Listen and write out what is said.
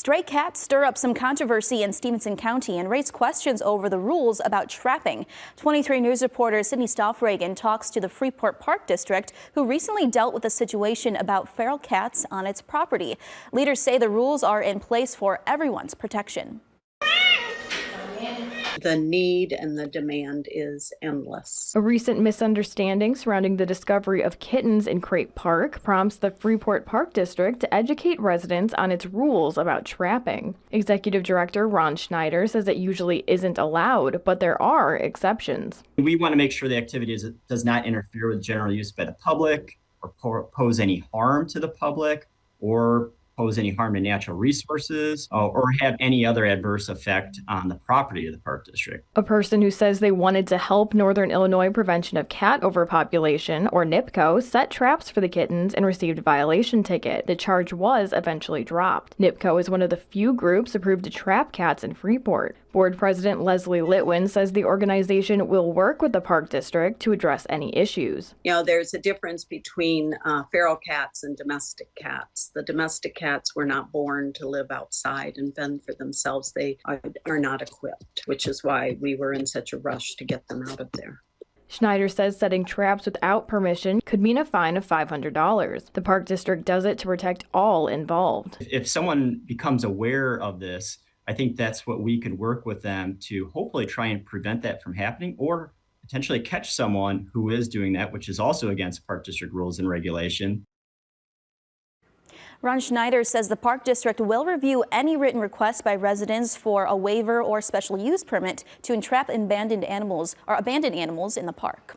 Stray cats stir up some controversy in Stevenson County and raise questions over the rules about trapping. 23 News reporter Sydney Stoffregan talks to the Freeport Park District, who recently dealt with a situation about feral cats on its property. Leaders say the rules are in place for everyone's protection. The need and the demand is endless. A recent misunderstanding surrounding the discovery of kittens in Freeport Park prompts the Freeport Park District to educate residents on its rules about trapping. Executive Director Ron Schneider says it usually isn't allowed, but there are exceptions. We want to make sure the activity does not interfere with general use by the public or pose any harm to the public or pose any harm to natural resources or have any other adverse effect on the property of the Park District. A person who says they wanted to help Northern Illinois Prevention of Cat Overpopulation, or NIPCO, set traps for the kittens and received a violation ticket. The charge was eventually dropped. NIPCO is one of the few groups approved to trap cats in Freeport. Board President Leslie Litwin says the organization will work with the Park District to address any issues. You know, there's a difference between feral cats and domestic cats. The domestic cats were not born to live outside and fend for themselves. They are not equipped, which is why we were in such a rush to get them out of there. Schneider says setting traps without permission could mean a fine of $500. The Park District does it to protect all involved. If someone becomes aware of this, I think that's what we could work with them to hopefully try and prevent that from happening, or potentially catch someone who is doing that, which is also against Park District rules and regulation. Ron Schneider says the Park District will review any written requests by residents for a waiver or special use permit to entrap abandoned animals in the park.